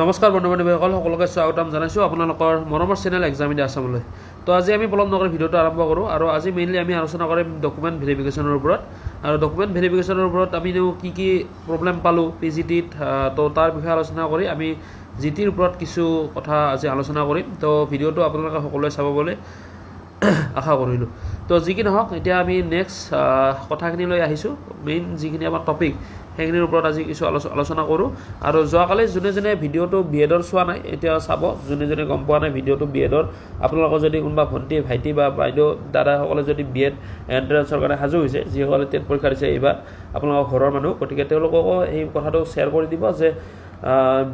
নমস্কাৰ বন্ধু বান্ধৱীসকল, সকলোকে স্বাগতম জনাইছোঁ আপোনালোকৰ মৰমৰ চেনেল এক্সাম ইন আছামলৈ। তো আজি আমি পলম নকৰি ভিডিঅ'টো আৰম্ভ কৰোঁ আৰু আজি মেইনলি আমি আলোচনা কৰিম ডকুমেণ্ট ভেৰিফিকেশ্যনৰ ওপৰত। আৰু ডকুমেণ্ট ভেৰিফিকেশ্যনৰ ওপৰত আমি কি প্ৰব্লেম পালোঁ PGT-ত, তো তাৰ বিষয়ে আলোচনা কৰি আমি GTৰ ওপৰত কিছু কথা আজি আলোচনা কৰিম। তো ভিডিঅ'টো আপোনালোকে সকলোৱে চাব বুলি আশা কৰিলোঁ। তো যি কি নহওক, এতিয়া আমি নেক্সট কথাখিনি লৈ আহিছোঁ। মেইন যিখিনি আমাৰ টপিক সেইখিনিৰ ওপৰত আজি কিছু আলোচনা কৰোঁ। আৰু যোৱাকালি যোনে ভিডিঅ'টো BEd-ৰ চোৱা নাই এতিয়া চাব, যোনে গম পোৱা নাই ভিডিঅ'টো BEd-ৰ, আপোনালোকৰ যদি কোনোবা ভণ্টি ভাইটি বা বাইদেউ দাদাসকলে যদি BEd এণ্ট্ৰেঞ্চৰ কাৰণে সাজু হৈছে, যিসকলে টেট পৰীক্ষা দিছে এইবাৰ আপোনালোকৰ ঘৰৰ মানুহ, গতিকে তেওঁলোককো এই কথাটো শ্বেয়াৰ কৰি দিব যে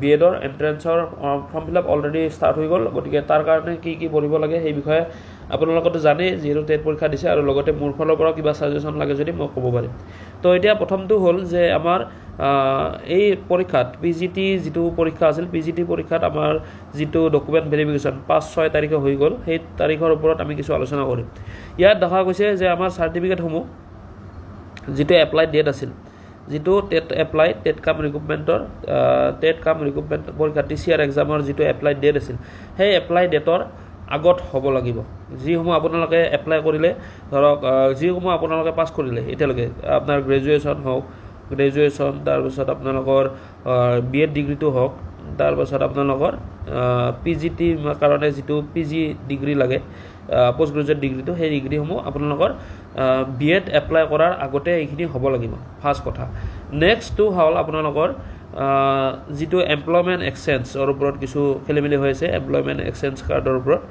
BEd-ৰ এণ্ট্ৰেঞ্চৰ form fill up already start হৈ গ'ল। গতিকে তাৰ কাৰণে কি পঢ়িব লাগে সেই বিষয়ে আপোনালোকেতো জানেই, যিহেতু টেট পৰীক্ষা দিছে, আৰু লগতে মোৰ ফালৰ পৰাও কিবা ছাজেশ্যন লাগে যদি মই ক'ব পাৰিম। তো এতিয়া প্ৰথমটো হ'ল যে আমাৰ এই পৰীক্ষাত PGT যিটো পৰীক্ষা আছিল, PGT পৰীক্ষাত আমাৰ যিটো ডকুমেণ্ট ভেৰিফিকেশ্যন 5-6 তাৰিখে হৈ গ'ল, সেই তাৰিখৰ ওপৰত আমি কিছু আলোচনা কৰিম। ইয়াত দেখা গৈছে যে আমাৰ চাৰ্টিফিকেটসমূহ যিটো এপ্লাই ডেট আছিল, যিটো টেট কাম ৰিক্ৰুটমেণ্টৰ পৰীক্ষা TCR এক্সামৰ যিটো এপ্লাই ডেট আছিল, সেই এপ্লাই ডেটৰ আগত হ'ব লাগিব। যিসমূহ আপোনালোকে এপ্লাই কৰিলে, ধৰক যিসমূহ আপোনালোকে পাছ কৰিলে এতিয়ালৈকে, আপোনাৰ গ্ৰেজুৱেশ্যন হওক, তাৰপিছত আপোনালোকৰ BEd ডিগ্ৰীটো হওক, তাৰপাছত আপোনালোকৰ PGT কাৰণে যিটো PG ডিগ্ৰী লাগে, পোষ্ট গ্ৰেজুৱেট ডিগ্ৰীটো, সেই ডিগ্ৰীসমূহ আপোনালোকৰ BEd এপ্লাই কৰাৰ আগতে এইখিনি হ'ব লাগিব, ফাৰ্ষ্ট কথা। নেক্সটটো হ'ল আপোনালোকৰ যিটো এমপ্লয়মেণ্ট এক্সচেঞ্জৰ ওপৰত কিছু খেলিমেলি হৈ আছে, এমপ্লয়মেণ্ট এক্সচেঞ্জ কাৰ্ডৰ ওপৰত।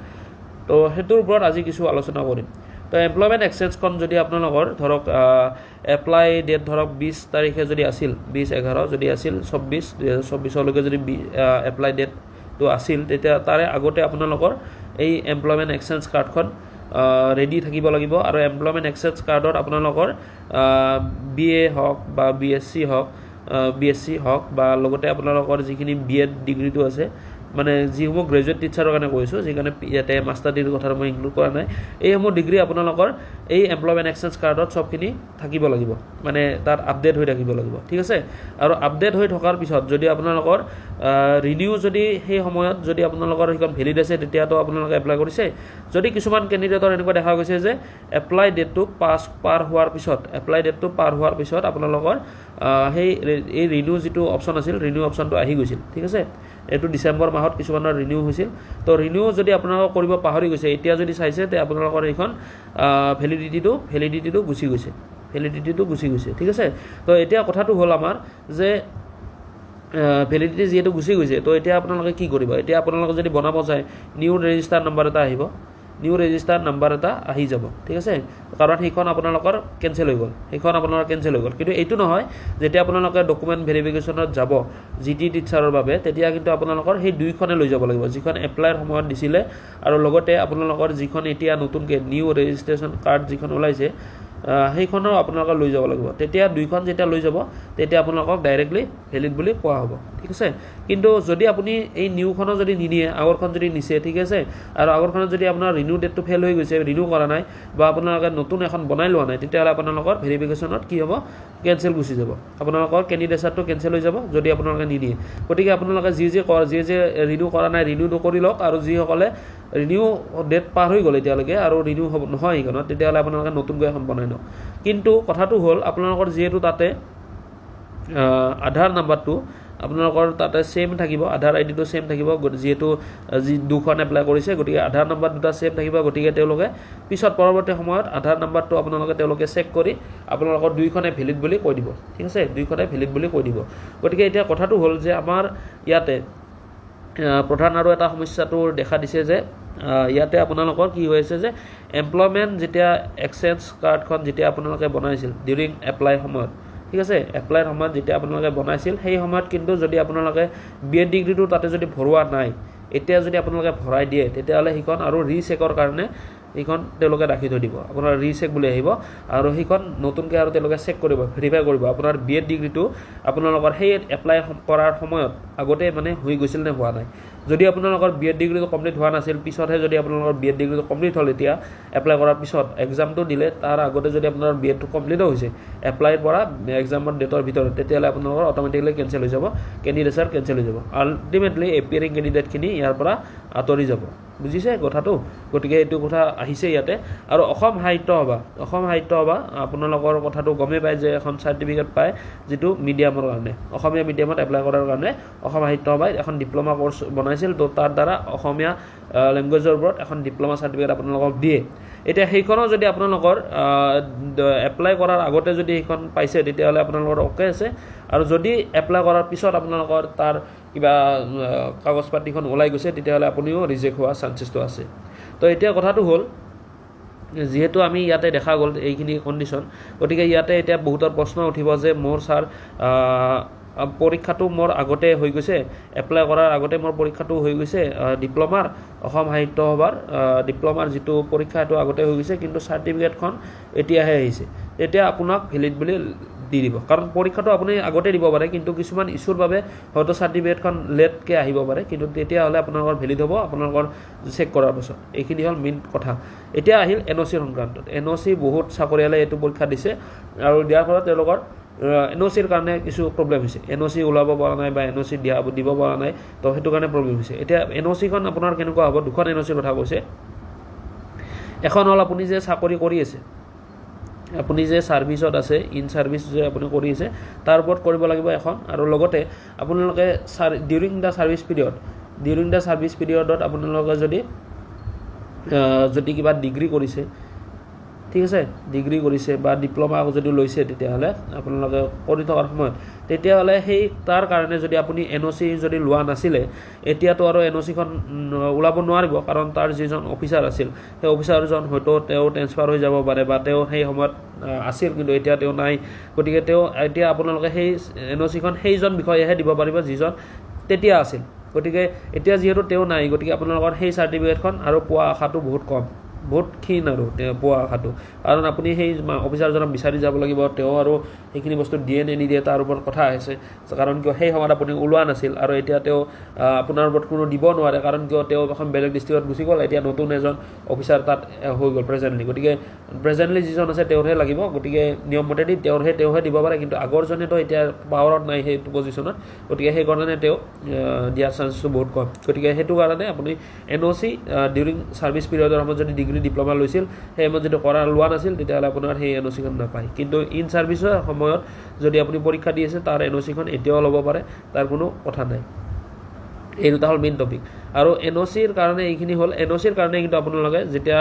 তো সেইটোৰ ওপৰত আজি কিছু আলোচনা কৰিম। তো এমপ্লয়মেণ্ট এক্সচেঞ্জখন যদি আপোনালোকৰ ধৰক এপ্লাই ডেট ধৰক 20 তাৰিখে যদি আছিল, 20/11 যদি আছিল, 2024লৈকে যদি এপ্লাই ডেটটো আছিল, তেতিয়া তাৰে আগতে আপোনালোকৰ এই এমপ্লয়মেণ্ট এক্সচেঞ্জ কাৰ্ডখন ৰেডি থাকিব লাগিব। আৰু এমপ্লয়মেণ্ট এক্সচেঞ্জ কাৰ্ডত আপোনালোকৰ BA হওক বা BSc হওক বা লগতে আপোনালোকৰ যিখিনি BEd ডিগ্ৰীটো আছে, মানে যিসমূহ গ্ৰেজুৱেট টিচাৰৰ কাৰণে কৈছোঁ, যিকাৰণে ইয়াতে মাষ্টাৰ ডিগ্ৰীৰ কথা মই ইনক্লুড কৰা নাই, এইসমূহ ডিগ্ৰী আপোনালোকৰ এই এমপ্লয়মেণ্ট এক্সচেঞ্জ কাৰ্ডত চবখিনি থাকিব লাগিব, মানে তাত আপডেট হৈ থাকিব লাগিব, ঠিক আছে। আৰু আপডেট হৈ থকাৰ পিছত যদি আপোনালোকৰ ৰিনিউ যদি সেই সময়ত যদি আপোনালোকৰ সেইখন ভেলিড আছে, তেতিয়াতো আপোনালোকে এপ্লাই কৰিছে। যদি কিছুমান কেণ্ডিডেটৰ এনেকুৱা দেখা গৈছে যে এপ্লাই ডেটটো পাৰ হোৱাৰ পিছত আপোনালোকৰ এই ৰিনিউ যিটো অপশ্যন আছিল, ৰিনিউ অপশ্যনটো আহি গৈছিল, ঠিক আছে। এইটো ডিচেম্বৰ মাহত কিছুমানৰ ৰিনিউ হৈছিল। তো ৰিনিউ যদি আপোনালোকে কৰিব পাহৰি গৈছে, এতিয়া যদি চাইছে, তে আপোনালোকৰ এইখন ভেলিডিটিটো গুচি গৈছে, ঠিক আছে। তো এতিয়া কথাটো হ'ল আমাৰ যে ভেলিডিটি যিহেতু গুচি গৈছে, তো এতিয়া আপোনালোকে কি কৰিব? এতিয়া আপোনালোকে যদি বনাব যায়, নিউ ৰেজিষ্টাৰ নাম্বাৰ এটা আহি যাব, ঠিক আছে, কাৰণ সেইখন আপোনালোকৰ কেঞ্চেল হৈ গ'ল, কিন্তু এইটো নহয়, যেতিয়া আপোনালোকে ডকুমেণ্ট ভেৰিফিকেশ্যনত যাব GT টিচাৰৰ বাবে, তেতিয়া কিন্তু আপোনালোকৰ সেই দুইখনে লৈ যাব লাগিব, যিখন এপ্লাইৰ সময়ত দিছিলে, আৰু লগতে আপোনালোকৰ যিখন এতিয়া নতুনকৈ নিউ ৰেজিষ্ট্ৰেশ্যন কাৰ্ড যিখন ওলাইছে, সেইখনো আপোনালোকে লৈ যাব লাগিব। তেতিয়া দুইখন যেতিয়া লৈ যাব, তেতিয়া আপোনালোকক ডাইৰেক্টলি ভেলিড বুলি কোৱা হ'ব, ঠিক আছে। কিন্তু যদি আপুনি এই নিউখনো যদি নিনিয়ে, আগৰখন যদি নিছে, ঠিক আছে, আৰু আগৰখনত যদি আপোনাৰ ৰিনিউ ডেটটো ফেইল হৈ গৈছে, ৰিনিউ কৰা নাই, বা আপোনালোকে নতুন এখন বনাই লোৱা নাই, তেতিয়াহ'লে আপোনালোকৰ ভেৰিফিকেশ্যনত কি হ'ব? কেঞ্চেল গুচি যাব, আপোনালোকৰ কেণ্ডিডেটছটো কেঞ্চেল হৈ যাব যদি আপোনালোকে নিদিয়ে। গতিকে আপোনালোকে যি ৰিনিউ কৰা নাই, ৰিনিউ নকৰি লওক, আৰু যিসকলে ৰিনিউ ডেট পাৰ হৈ গ'ল এতিয়ালৈকে আৰু ৰিনিউ নহয় এইখনত, তেতিয়াহ'লে আপোনালোকে নতুনকৈ এখন বনাই লওক। কিন্তু কথাটো হ'ল, আপোনালোকৰ যিহেতু তাতে আধাৰ নাম্বাৰটো আপোনালোকৰ তাতে ছেইম থাকিব, আধাৰ IDটো ছেইম থাকিব, যিহেতু দুখন এপ্লাই কৰিছে, গতিকে আধাৰ নাম্বাৰ দুটা ছেইম থাকিব। গতিকে তেওঁলোকে পিছত পৰৱৰ্তী সময়ত আধাৰ নাম্বাৰটো তেওঁলোকে চেক কৰি আপোনালোকৰ দুইখনে ভেলিড বুলি কৈ দিব, ঠিক আছে, গতিকে এতিয়া কথাটো হ'ল যে আমাৰ ইয়াতে প্ৰধান আৰু এটা সমস্যাটো দেখা দিছে যে ইয়াতে আপোনালোকৰ কি হৈ আছে যে এমপ্লয়মেণ্ট যেতিয়া এক্সচেঞ্জ কাৰ্ডখন যেতিয়া আপোনালোকে বনাইছিল ডিউৰিং এপ্লাই সময়ত, ঠিক আছে, এপ্লাইৰ সময়ত যেতিয়া আপোনালোকে বনাইছিল, সেই সময়ত কিন্তু যদি আপোনালোকে BEd ডিগ্ৰীটো তাতে যদি ভৰোৱা নাই, এতিয়া যদি আপোনালোকে ভৰাই দিয়ে, তেতিয়াহ'লে সেইখন আৰু ৰিচেকৰ কাৰণে এইখন তেওঁলোকে ৰাখি থৈ দিব, আপোনাৰ ৰিচেক বুলি আহিব, আৰু সেইখন নতুনকৈ আৰু তেওঁলোকে চেক কৰিব, ভেৰিফাই কৰিব আপোনাৰ BEd ডিগ্ৰীটো আপোনালোকৰ সেই এপ্লাই কৰাৰ সময়ত আগতে মানে হৈ গৈছিল নে হোৱা নাই। যদি আপোনালোকৰ বি এড ডিগ্ৰীটো কমপ্লিট হোৱা নাছিল পিছতহে যদি আপোনালোকৰ বি এড ডিগ্ৰীটো কমপ্লিট হ'ল এতিয়া এপ্লাই কৰাৰ পিছত এক্সামটো দিলে তাৰ আগতে যদি আপোনাৰ বি এডটো কমপ্লিটো হৈছে এপ্লাইৰ পৰা এক্সামৰ ডেটৰ ভিতৰত তেতিয়াহ'লে আপোনালোকৰ অট'মেটিকলি কেঞ্চেল হৈ যাব কেণ্ডিডেটছৰ কেঞ্চেল হৈ যাব আল্টিমেটলি এপিয়াৰিং কেণ্ডিডেটখিনি ইয়াৰ পৰা আঁতৰি যাব বুজিছে কথাটো গতিকে এইটো কথা আহিছে ইয়াতে আৰু অসম সাহিত্য সভা আপোনালোকৰ কথাটো গমেই পায় যে এখন চাৰ্টিফিকেট পায় যিটো মিডিয়ামৰ কাৰণে অসমীয়া মিডিয়ামত এপ্লাই কৰাৰ কাৰণে অসম সাহিত্য সভাই এখন ডিপ্ল'মা কোৰ্চ বনাইছিল তো তাৰ দ্বাৰা অসমীয়া লেংগুৱেজৰ ওপৰত এখন ডিপ্ল'মা চাৰ্টিফিকেট আপোনালোকক দিয়ে এতিয়া সেইখনো যদি আপোনালোকৰ এপ্লাই কৰাৰ আগতে যদি সেইখন পাইছে তেতিয়াহ'লে আপোনালোকৰ অ'কে আছে আৰু যদি এপ্লাই কৰাৰ পিছত আপোনালোকৰ তাৰ কিবা কাগজ পাতিখন ওলাই গৈছে তেতিয়াহ'লে আপুনিও ৰিজেক্ট হোৱা চান্সেছটো আছে তো এতিয়া কথাটো হ'ল যিহেতু আমি ইয়াতে দেখা গ'ল এইখিনি কণ্ডিশ্যন গতিকে ইয়াতে এতিয়া বহুতৰ প্ৰশ্ন উঠিব যে মোৰ ছাৰ পৰীক্ষাটো মোৰ আগতে হৈ গৈছে এপ্লাই কৰাৰ আগতে মোৰ পৰীক্ষাটো হৈ গৈছে ডিপ্ল'মাৰ অসম সাহিত্য সভাৰ ডিপ্ল'মাৰ যিটো পৰীক্ষা সেইটো আগতে হৈ গৈছে কিন্তু চাৰ্টিফিকেটখন এতিয়াহে আহিছে তেতিয়া আপোনাক ভেলিড বুলি দি দিব কাৰণ পৰীক্ষাটো আপুনি আগতে দিব পাৰে কিন্তু কিছুমান ইছ্যুৰ বাবে হয়তো চাৰ্টিফিকেটখন লেটকৈ আহিব পাৰে কিন্তু তেতিয়াহ'লে আপোনালোকৰ ভেলিড হ'ব আপোনালোকৰ চেক কৰাৰ পাছত এইখিনি হ'ল মেইন কথা এতিয়া আহিল এন অ' চিৰ সংক্ৰান্তত এন অ' চি বহুত চাকৰিয়ালে এইটো পৰীক্ষা দিছে আৰু দিয়াৰ ফলত তেওঁলোকৰ এন অ' চিৰ কাৰণে কিছু প্ৰব্লেম হৈছে এন অ' চি ওলাব পৰা নাই বা এন অ' চি দিব পৰা নাই তো সেইটো কাৰণে প্ৰব্লেম হৈছে এতিয়া এন অ' চিখন আপোনাৰ কেনেকুৱা হ'ব দুখন এন অ' চিৰ কথা কৈছে এখন হ'ল আপুনি যে চাকৰি কৰি আছে আপুনি যে ছাৰ্ভিচত আছে ইন ছাৰ্ভিচ যে আপুনি কৰি আছে তাৰ ওপৰত কৰিব লাগিব এখন আৰু লগতে আপোনালোকে ডিউৰিং দ্য ছাৰ্ভিচ পিৰিয়ডত আপোনালোকে যদি কিবা ডিগ্ৰী কৰিছে ঠিক আছে ডিগ্ৰী কৰিছে বা ডিপ্ল'মা যদি লৈছে তেতিয়াহ'লে আপোনালোকে কৰি থকাৰ সময়ত তেতিয়াহ'লে সেই তাৰ কাৰণে যদি আপুনি এন অ' চি যদি লোৱা নাছিলে এতিয়াতো আৰু এন অ' চিখন ওলাব নোৱাৰিব কাৰণ তাৰ যিজন অফিচাৰ আছিল সেই অফিচাৰজন হয়তো তেওঁ ট্ৰেন্সফাৰ হৈ যাব পাৰে বা তেওঁ সেই সময়ত আছিল কিন্তু এতিয়া তেওঁ নাই গতিকে এতিয়া আপোনালোকে সেই এন অ' চিখন সেইজন বিষয়েহে দিব পাৰিব যিজন তেতিয়া আছিল গতিকে এতিয়া যিহেতু তেওঁ নাই গতিকে আপোনালোকৰ সেই চাৰ্টিফিকেটখন আৰু পোৱা আশাটো বহুত ক্ষীণ আৰু তেওঁ পোৱা আশাটো কাৰণ আপুনি সেই অফিচাৰজনক বিচাৰি যাব লাগিব তেওঁ আৰু সেইখিনি বস্তু দিয়ে নে নিদিয়ে তাৰ ওপৰত কথা আহিছে কাৰণ কিয় সেই সময়ত আপুনি ওলোৱা নাছিল আৰু এতিয়া তেওঁ আপোনাৰ ওপৰত কোনো দিব নোৱাৰে কাৰণ কিয় তেওঁ এখন বেলেগ ডিষ্ট্ৰিক্টত গুচি গ'ল এতিয়া নতুন এজন অফিচাৰ তাত হৈ গ'ল প্ৰেজেণ্টলি যিজন আছে তেওঁৰহে লাগিব গতিকে নিয়মমতেদি তেওঁৰহে দিব পাৰে কিন্তু আগৰজনেতো এতিয়া পাৱাৰত নাই সেইটো পজিশ্যনত গতিকে সেইকাৰণে তেওঁ দিয়াৰ চান্সটো বহুত কম গতিকে সেইটো কাৰণে আপুনি N O' C during service পিৰিয়ডৰ সময়ত যদি ডিগ্ৰী ডিপ্ল'মা লৈছিল সেই সময়ত যদি লোৱা নাছিল তেতিয়াহ'লে আপোনাৰ সেই এন অ' চিখন নাপায় কিন্তু ইন ছাৰ্ভিচৰ সময়ত যদি আপুনি পৰীক্ষা দি আছে তাৰ এন অ' চিখন এতিয়াও ল'ব পাৰে তাৰ কোনো কথা নাই এই দুটা হ'ল মেইন টপিক আৰু এন অ' চিৰ কাৰণে এইখিনি হ'ল এন অ' চিৰ কাৰণে কিন্তু আপোনালোকে যেতিয়া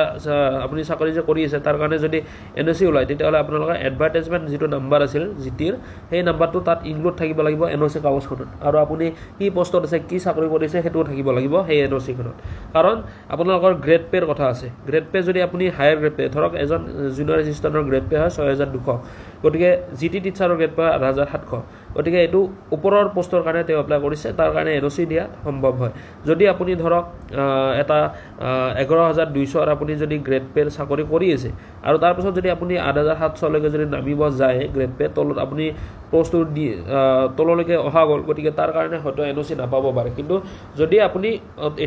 আপুনি চাকৰি যে কৰি আছে তাৰ কাৰণে যদি এন অ' চি ওলায় তেতিয়াহ'লে আপোনালোকৰ এডভাৰটাইজমেণ্ট যিটো নাম্বাৰ আছিল জিটিৰ সেই নাম্বাৰটো তাত ইনক্লুড থাকিব লাগিব এন অ' চি কাগজখনত আৰু আপুনি কি পষ্টত আছে কি চাকৰি কৰিছে সেইটোও থাকিব লাগিব সেই এন অ' চিখনত কাৰণ আপোনালোকৰ গ্ৰেড পে'ৰ কথা আছে গ্ৰেড পে' যদি আপুনি হায়াৰ গ্ৰেড পে' ধৰক এজন জুনিয়ৰ এছিষ্টেণ্টৰ গ্ৰেড পে' হয় 6200 গতিকে জি টি টিচাৰৰ গ্ৰেড পে' 8700 গতিকে এইটো ওপৰৰ পষ্টৰ কাৰণে তেওঁ এপ্লাই কৰিছে তাৰ কাৰণে এন অ' চি দিয়া সম্ভৱ হয় যদি আপুনি ধৰক এটা 11200 আপুনি যদি গ্ৰেড পে'ৰ চাকৰি কৰি আছে আৰু তাৰপিছত যদি আপুনি 8700লৈকে যদি নামিব যায় গ্ৰেড পে' তলত আপুনি পষ্টটো তললৈকে অহা গ'ল গতিকে তাৰ কাৰণে হয়তো এন অ' চি নাপাব পাৰে কিন্তু যদি আপুনি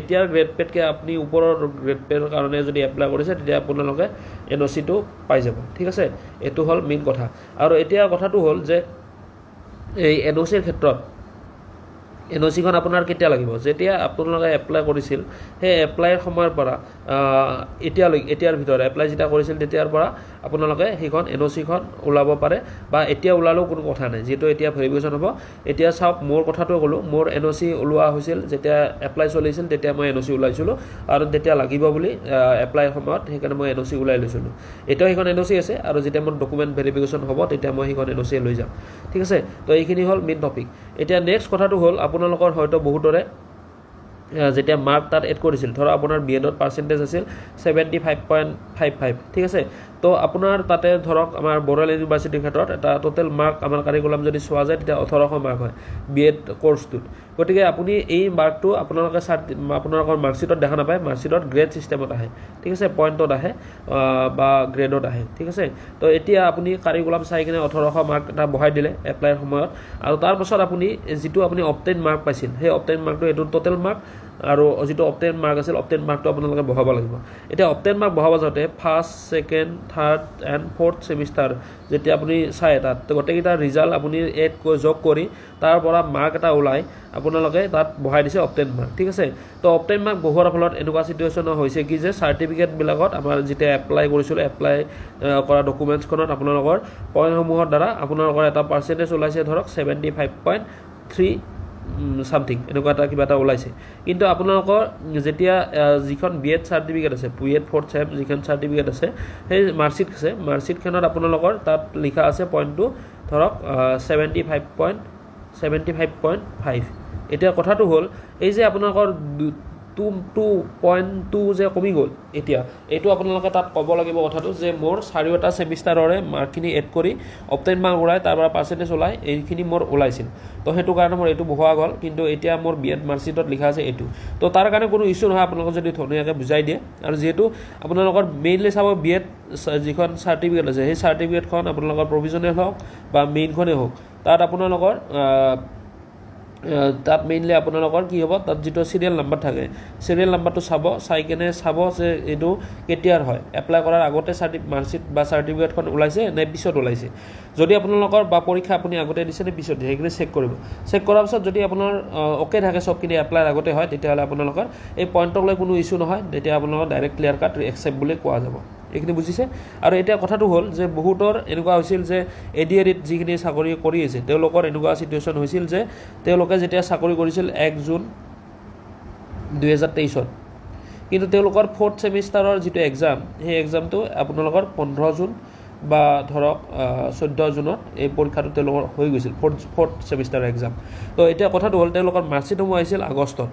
এতিয়াৰ গ্ৰেড পে'তকৈ আপুনি ওপৰৰ গ্ৰেড পে'ৰ কাৰণে যদি এপ্লাই কৰিছে তেতিয়া আপোনালোকে এন অ' চিটো পাই যাব ঠিক আছে এইটো হ'ল মেইন কথা আৰু এতিয়া কথাটো হ'ল যে এই এন অ' চিৰ ক্ষেত্ৰত এন অ' চিখন আপোনাৰ কেতিয়া লাগিব যেতিয়া আপোনালোকে এপ্লাই কৰিছিল সেই এপ্লাইৰ সময়ৰ পৰা এতিয়াৰ ভিতৰত এপ্লাই যেতিয়া কৰিছিল তেতিয়াৰ পৰা আপোনালোকে সেইখন এন অ' চিখন ওলাব পাৰে বা এতিয়া ওলালেও কোনো কথা নাই যিহেতু এতিয়া ভেৰিফিকেশ্যন হ'ব এতিয়া চাওক মোৰ কথাটো ক'লোঁ মোৰ এন অ' চি ওলোৱা হৈছিল যেতিয়া এপ্লাই চলিছিল তেতিয়া মই এন অ' চি ওলাইছিলোঁ আৰু তেতিয়া লাগিব বুলি এপ্লাইৰ সময়ত সেইকাৰণে মই এন অ' চি ওলাই লৈছিলোঁ এতিয়াও সেইখন এন অ' চি আছে আৰু যেতিয়া মোৰ ডকুমেণ্ট ভেৰিফিকেশ্যন হ'ব তেতিয়া মই সেইখন এন অ' চি লৈ যাম ঠিক আছে তো এইখিনি হ'ল মেইন টপিক এতিয়া নেক্সট কথাটো হ'ল আপোনালোকৰ হয়তো বহুতৰে যেতিয়া মাৰ্ক তাত এড কৰিছিল ধৰক আপোনাৰ বি এডত পাৰ্চেণ্টেজ আছিল 75.55 ঠিক আছে তো আপোনাৰ তাতে ধৰক আমাৰ বড়োলেণ্ড ইউনিভাৰ্চিটিৰ ক্ষেত্ৰত এটা টোটেল মাৰ্ক আমাৰ কাৰিকুলাম যদি চোৱা যায় তেতিয়া 1800 মাৰ্ক হয় বি এড কৰ্চটোত গতিকে আপুনি এই মাৰ্কটো আপোনালোকৰ মাৰ্কশ্বিটত দেখা নাপায় মাৰ্কশ্বিটত গ্ৰেড ছিষ্টেমত আহে ঠিক আছে পইণ্টত আহে বা গ্ৰেডত আহে ঠিক আছে তো এতিয়া আপুনি কাৰিকুলাম চাই কিনে 1800 মাৰ্ক এটা বহাই দিলে এপ্লাইৰ সময়ত আৰু তাৰপাছত আপুনি যিটো আপুনি অবটেইন মাৰ্ক পাইছিল সেই অবটেইন মাৰ্কটো এইটো টোটেল মাৰ্ক আৰু যিটো অপটেন মাৰ্ক আছিল অপটেন মাৰ্কটো আপোনালোকে বহাব লাগিব এতিয়া অপটেন মাৰ্ক বহাব যাওঁতে first second third and fourth semester যেতিয়া আপুনি চাই তাত গোটেইকেইটা ৰিজাল্ট আপুনি এড যোগ কৰি তাৰ পৰা মাৰ্ক এটা ওলাই আপোনালোকে তাত বহাই দিছে অপটেন মাৰ্ক ঠিক আছে তো অপটেন মাৰ্ক বহোৱাৰ ফলত এনেকুৱা চিটুৱেশ্যন হৈছে কি যে চাৰ্টিফিকেটবিলাকত আমাৰ যেতিয়া এপ্লাই কৰিছিলোঁ এপ্লাই কৰা ডকুমেণ্টছখনত আপোনালোকৰ পইণ্টসমূহৰ দ্বাৰা আপোনালোকৰ এটা পাৰ্চেণ্টেজ ওলাইছে ধৰক 75.3 সামথিং এনেকুৱা এটা কিবা এটা ওলাইছে কিন্তু আপোনালোকৰ যেতিয়া যিখন বিএড চাৰ্টিফিকেট আছে বিএড ফ'ৰ্থ ছেম যিখন চাৰ্টিফিকেট আছে সেই মাৰ্কশ্বিটখনত আপোনালোকৰ তাত লিখা আছে পইণ্টটো ধৰক 75.5 এতিয়া কথাটো হ'ল এই যে আপোনালোকৰ 2.2 যে কমি গ'ল এতিয়া এইটো আপোনালোকে তাত ক'ব লাগিব কথাটো যে মোৰ চাৰিওটা ছেমিষ্টাৰৰে মাৰ্কখিনি এড কৰি অপটেন মাৰ্ক ওলাই তাৰ পৰা পাৰ্চেণ্টেজ ওলাই এইখিনি মোৰ ওলাইছিল তো সেইটো কাৰণে মোৰ এইটো বহোৱা গ'ল কিন্তু এতিয়া মোৰ বিএড মাৰ্কশ্বিটত লিখা আছে এইটো তো তাৰ কাৰণে কোনো ইছ্যু নহয় আপোনালোকে যদি ধুনীয়াকৈ বুজাই দিয়ে আৰু যিহেতু আপোনালোকৰ মেইনলি চাব বিএড যিখন চাৰ্টিফিকেট আছে সেই চাৰ্টিফিকেটখন আপোনালোকৰ প্ৰভিজনেল হওক বা মেইনখনেই হওক তাত আপোনালোকৰ তাত মেইনলি আপোনালোকৰ কি হ'ব তাত যিটো চিৰিয়েল নাম্বাৰ থাকে চিৰিয়েল নাম্বাৰটো চাই কেনে চাব যে এইটো কেতিয়াৰ হয় এপ্লাই কৰাৰ আগতে মাৰ্কশ্বিট বা চাৰ্টিফিকেটখন ওলাইছে নে পিছত ওলাইছে যদি আপোনালোকৰ বা পৰীক্ষা আপুনি আগতে দিছে নে পিছত সেইখিনি চেক কৰিব চেক কৰাৰ পিছত যদি আপোনাৰ অ'কে থাকে চবখিনি এপ্লাইৰ আগতে হয় তেতিয়াহ'লে আপোনালোকৰ এই পইণ্টক লৈ কোনো ইছ্যু নহয় তেতিয়া আপোনালোকৰ ডাইৰেক্ট ক্লিয়াৰ কাট একচেপ্ট বুলি কোৱা যাব এইখিনি বুজিছে আৰু এতিয়া কথাটো হ'ল যে বহুতৰ এনেকুৱা হৈছিল যে এডিআৰিত যিখিনি চাকৰি কৰি আছে তেওঁলোকৰ এনেকুৱা চিটুৱেশ্যন হৈছিল যে তেওঁলোকে যেতিয়া চাকৰি কৰিছিল 1 জুন 2023 কিন্তু তেওঁলোকৰ ফ'ৰ্থ ছেমিষ্টাৰৰ যিটো এক্সাম সেই এক্সামটো আপোনালোকৰ 15 জুন বা ধৰক 14 জুনত এই পৰীক্ষাটো তেওঁলোকৰ হৈ গৈছিল ফ'ৰ্থ ছেমিষ্টাৰৰ এক্সাম তো এতিয়া কথাটো হ'ল তেওঁলোকৰ মাৰ্কশ্বিটসমূহ আহিছিল আগষ্টত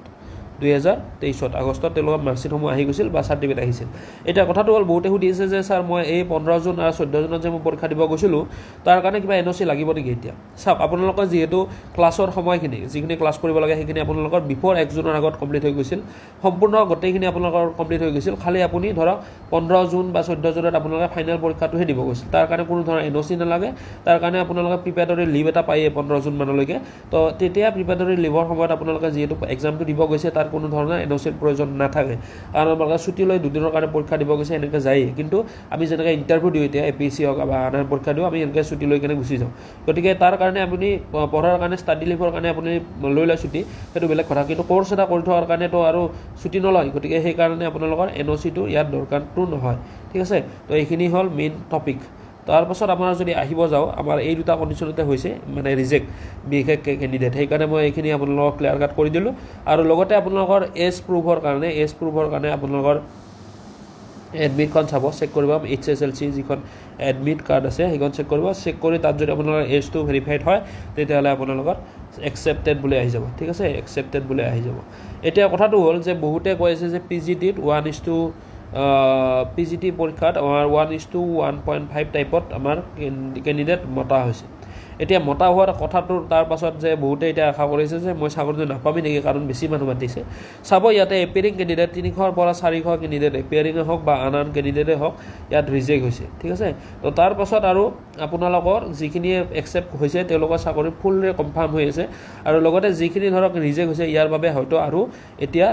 2023 আগষ্টত তেওঁলোকৰ মাৰ্কশ্বিটসমূহ আহি গৈছিল বা চাৰ্টিফিকেট আহিছিল এতিয়া কথাটো হ'ল বহুতে সুধিছে যে ছাৰ মই এই 15 জুন আৰু 14 জুনত যে মই পৰীক্ষা দিব গৈছিলোঁ তাৰ কাৰণে কিবা এনঅ'চি লাগিব নেকি এতিয়া চাওক আপোনালোকৰ যিহেতু ক্লাছৰ সময়খিনি যিখিনি ক্লাছ কৰিব লাগে সেইখিনি আপোনালোকৰ বিফৰ 1 জুনৰ আগত কমপ্লিট হৈ গৈছিল সম্পূৰ্ণ গোটেইখিনি আপোনালোকৰ কমপ্লিট হৈ গৈছিল খালি আপুনি ধৰক 15 জুন বা 14 জুনত আপোনালোকে ফাইনেল পৰীক্ষাটোহে দিব গৈছিল তাৰ কাৰণে কোনো ধৰণৰ এনঅ'চি নালাগে তাৰ কাৰণে আপোনালোকে প্ৰিপেয়াৰডৰি লিভ এটা পায়ে 15 জুন মানলৈকে তো তেতিয়া প্ৰিপেয়াৰডৰি লিভৰ সময়ত আপোনালোকে যিহেতু এক্সামটো দিব গৈছে তাৰ কোনো ধৰণৰ এনঅ'চিৰ প্ৰয়োজন নাথাকে কাৰণ আপোনালোকে ছুটি লৈ দুদিনৰ কাৰণে পৰীক্ষা দিব গৈছে এনেকৈ যায়েই কিন্তু আমি যেনেকৈ ইণ্টাৰভিউ দিওঁ এতিয়া APSC হওক বা আন পৰীক্ষা দিওঁ আমি এনেকৈ ছুটি লৈ কেনে গুচি যাওঁ গতিকে তাৰ কাৰণে আপুনি পঢ়াৰ কাৰণে ষ্টাডি লিভৰ কাৰণে আপুনি লৈ লয় ছুটি সেইটো বেলেগ কথা কিন্তু কোৰ্চ এটা কৰি থোৱাৰ কাৰণেতো আৰু ছুটি নলয় গতিকে সেইকাৰণে আপোনালোকৰ এনঅ'চিটো ইয়াত দৰকাৰটো নহয় ঠিক আছে তো এইখিনি হ'ল মেইন টপিক তাৰপাছত আমাৰ যদি আহিব যাওঁ আমাৰ এই দুটা কণ্ডিশ্যনতে হৈছে মানে ৰিজেক্ট বিশেষকৈ কেণ্ডিডেট সেইকাৰণে মই এইখিনি আপোনালোকক ক্লিয়াৰ কাট কৰি দিলোঁ আৰু লগতে আপোনালোকৰ এজ প্ৰুফৰ কাৰণে আপোনালোকৰ এডমিটখন চাব চেক কৰিব HSLC যিখন এডমিট কাৰ্ড আছে সেইখন চেক কৰিব চেক কৰি তাত যদি আপোনালোকৰ এজটো ভেৰিফাইড হয় তেতিয়াহ'লে আপোনালোকৰ একচেপ্টেড বুলি আহি যাব ঠিক আছে একচেপ্টেড বুলি আহি যাব এতিয়া কথাটো হ'ল যে বহুতে কৈ আছে যে PGTত 1:PGT পৰীক্ষাত আমাৰ 1:1.5 টাইপত আমাৰ কেণ্ডিডেট মতা হৈছে এতিয়া মতা হোৱাৰ কথাটো তাৰ পাছত যে বহুতে এতিয়া আশা কৰিছে যে মই চাকৰিটো নাপামি নেকি কাৰণ বেছি মানুহ মাতিছে চাব ইয়াতে এপিয়াৰিং কেণ্ডিডেট 300 পৰা 400 কেণ্ডিডেট এপিয়াৰিঙে হওক বা আন কেণ্ডিডেটে হওক ইয়াত ৰিজেক্ট হৈছে ঠিক আছে তো তাৰ পাছত আৰু আপোনালোকৰ যিখিনি একচেপ্ট হৈছে তেওঁলোকৰ চাকৰি ফুললি কনফাৰ্ম হৈ আছে আৰু লগতে যিখিনি ধৰক ৰিজেক্ট হৈছে ইয়াৰ বাবে হয়তো আৰু এতিয়া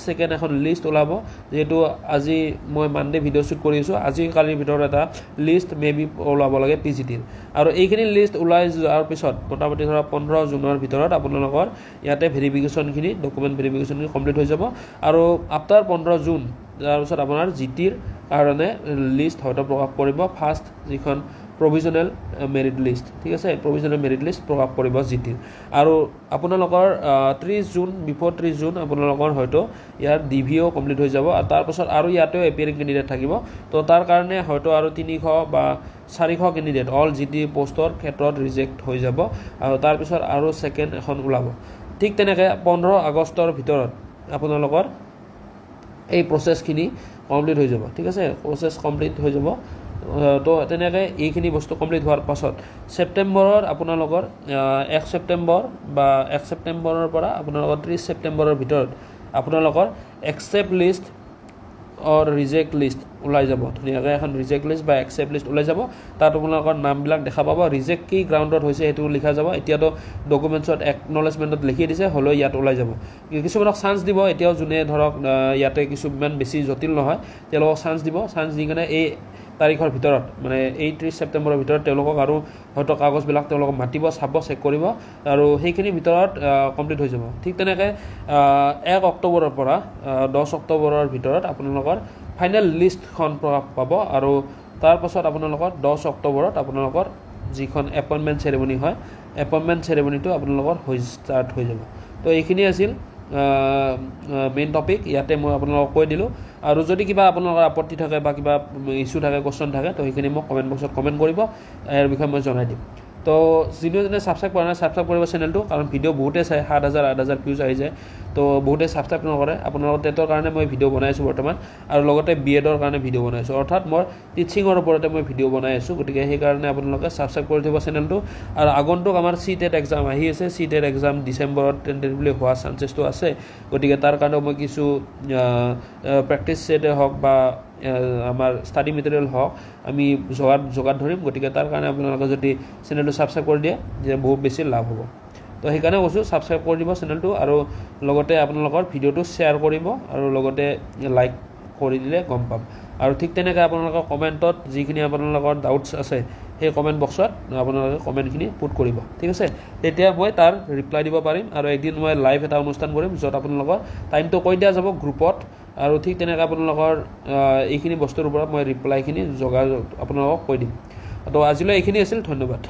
ছেকেণ্ড এখন লিষ্ট ওলাব যিহেতু আজি মই মানডে ভিডিঅ' শ্বুট কৰি আছোঁ আজি কালিৰ ভিতৰত এটা লিষ্ট মেবি ওলাব লাগে PGTৰ আৰু এইখিনি লিষ্ট ওলাই যোৱাৰ পিছত মোটামুটি ধৰক 15 জুনৰ ভিতৰত আপোনালোকৰ ইয়াতে ভেৰিফিকেশ্যনখিনি ডকুমেণ্ট ভেৰিফিকেশ্যনখিনি কমপ্লিট হৈ যাব আৰু আফটাৰ 15 জুন তাৰপিছত আপোনাৰ GTৰ কাৰণে লিষ্ট হয়তো প্ৰকাশ কৰিব ফাৰ্ষ্ট যিখন প্ৰভিজনেল মেৰিট লিষ্ট ঠিক আছে প্ৰভিজনেল মেৰিট লিষ্ট প্ৰকাশ কৰিব GTৰ আৰু আপোনালোকৰ 30 জুন বিফৰ 30 জুন আপোনালোকৰ হয়তো ইয়াৰ DVO কমপ্লিট হৈ যাব আৰু তাৰপাছত আৰু ইয়াতেও এপিয়াৰিং কেণ্ডিডেট থাকিব তো তাৰ কাৰণে হয়তো আৰু 300 বা 400 কেণ্ডিডেট অল GT পোষ্টৰ ক্ষেত্ৰত ৰিজেক্ট হৈ যাব আৰু তাৰপিছত আৰু ছেকেণ্ড এখন ওলাব ঠিক তেনেকৈ 15 আগষ্টৰ ভিতৰত আপোনালোকৰ এই প্ৰচেছখিনি কমপ্লিট হৈ যাব ঠিক আছে প্ৰচেছ কমপ্লিট হৈ যাব তো তেনেকৈ এইখিনি বস্তু কমপ্লিট হোৱাৰ পাছত ছেপ্টেম্বৰৰ আপোনালোকৰ 1 ছেপ্টেম্বৰ বা 1 ছেপ্টেম্বৰৰ পৰা আপোনালোকৰ 30 ছেপ্টেম্বৰৰ ভিতৰত আপোনালোকৰ একচেপ্ট লিষ্ট অৰ ৰিজেক্ট লিষ্ট ওলাই যাব ধুনীয়াকৈ এখন ৰিজেক্ট লিষ্ট বা একচেপ্ট লিষ্ট ওলাই যাব তাত আপোনালোকৰ নামবিলাক দেখা পাব ৰিজেক্ট কি গ্ৰাউণ্ডত হৈছে সেইটো লিখা যাব এতিয়াতো ডকুমেণ্টছত একনলেজমেণ্টত লিখি দিছে হ'লেও ইয়াত ওলাই যাব কিছুমানক চান্স দিব এতিয়াও যোনে ধৰক ইয়াতে কিছুমান বেছি জটিল নহয় তেওঁলোকক চান্স দিব চান্স দি কিনে এই তাৰিখৰ ভিতৰত মানে 30 ছেপ্টেম্বৰৰ ভিতৰত তেওঁলোকক আৰু হয়তো কাগজবিলাক তেওঁলোকক মাতিব চাব চেক কৰিব আৰু সেইখিনিৰ ভিতৰত কমপ্লিট হৈ যাব ঠিক তেনেকৈ 1 অক্টোবৰৰ পৰা 10 অক্টোবৰৰ ভিতৰত আপোনালোকৰ ফাইনেল লিষ্টখন পাব আৰু তাৰপাছত আপোনালোকৰ 10 অক্টোবৰত আপোনালোকৰ যিখন এপইণ্টমেণ্ট চেৰেমনি হয় এপইণ্টমেণ্ট চেৰেমনিটো আপোনালোকৰ ষ্টাৰ্ট হৈ যাব তো এইখিনি আছিল মেইন টপিক ইয়াতে মই আপোনালোকক কৈ দিলোঁ আৰু যদি কিবা আপোনালোকৰ আপত্তি থাকে বা কিবা ইছ্যু থাকে কোৱেশ্যন থাকে তো সেইখিনি মোক কমেণ্ট বক্সত কমেণ্ট কৰিব ইয়াৰ বিষয়ে মই জনাই দিম তো যোনে ছাবস্ক্ৰাইব কৰা নাই ছাবস্ক্ৰাইব কৰিব চেনেলটো কাৰণ ভিডিঅ' বহুতে চাই 7,000 8,000 ভিউজ আহি যায় তো বহুতে ছাবস্ক্ৰাইব নকৰে আপোনালোকৰ টেটৰ কাৰণে মই ভিডিঅ' বনাই আছোঁ বৰ্তমান আৰু লগতে BEdৰ কাৰণে ভিডিঅ' বনাই আছোঁ অৰ্থাৎ মই টিচিঙৰ ওপৰতে মই ভিডিঅ' বনাই আছোঁ গতিকে সেইকাৰণে আপোনালোকে ছাবস্ক্ৰাইব কৰি থ'ব চেনেলটো আৰু আগন্তুক আমাৰ CTET এক্সাম আহি আছে CTET এক্সাম ডিচেম্বৰত টেণ্টেটিভলি হোৱা চান্সেছটো আছে গতিকে তাৰ কাৰণেও মই কিছু প্ৰেক্টিছ ছেটে হওক বা আমাৰ ষ্টাডি মেটেৰিয়েল হওক আমি যোগাত ধৰিম গতিকে তাৰ কাৰণে আপোনালোকে যদি চেনেলটো ছাবস্ক্ৰাইব কৰি দিয়ে যে বহুত বেছি লাভ হ'ব তো সেইকাৰণে কৈছোঁ ছাবস্ক্ৰাইব কৰি দিব চেনেলটো আৰু লগতে আপোনালোকৰ ভিডিঅ'টো শ্বেয়াৰ কৰিব আৰু লগতে লাইক কৰি দিলে গম পাম আৰু ঠিক তেনেকৈ আপোনালোকৰ কমেণ্টত যিখিনি আপোনালোকৰ ডাউটছ আছে সেই কমেণ্ট বক্সত আপোনালোকে কমেণ্টখিনি পুট কৰিব ঠিক আছে তেতিয়া মই তাৰ ৰিপ্লাই দিব পাৰিম আৰু একদিন মই লাইভ এটা অনুষ্ঠান কৰিম য'ত আপোনালোকৰ টাইমটো কৈ দিয়া যাব গ্ৰুপত আৰু ঠিক তেনেকৈ আপোনালোকৰ এইখিনি বস্তুৰ ওপৰত মই ৰিপ্লাইখিনি আপোনালোকক কৈ দিম তো আজিলৈ এইখিনি আছিল ধন্যবাদ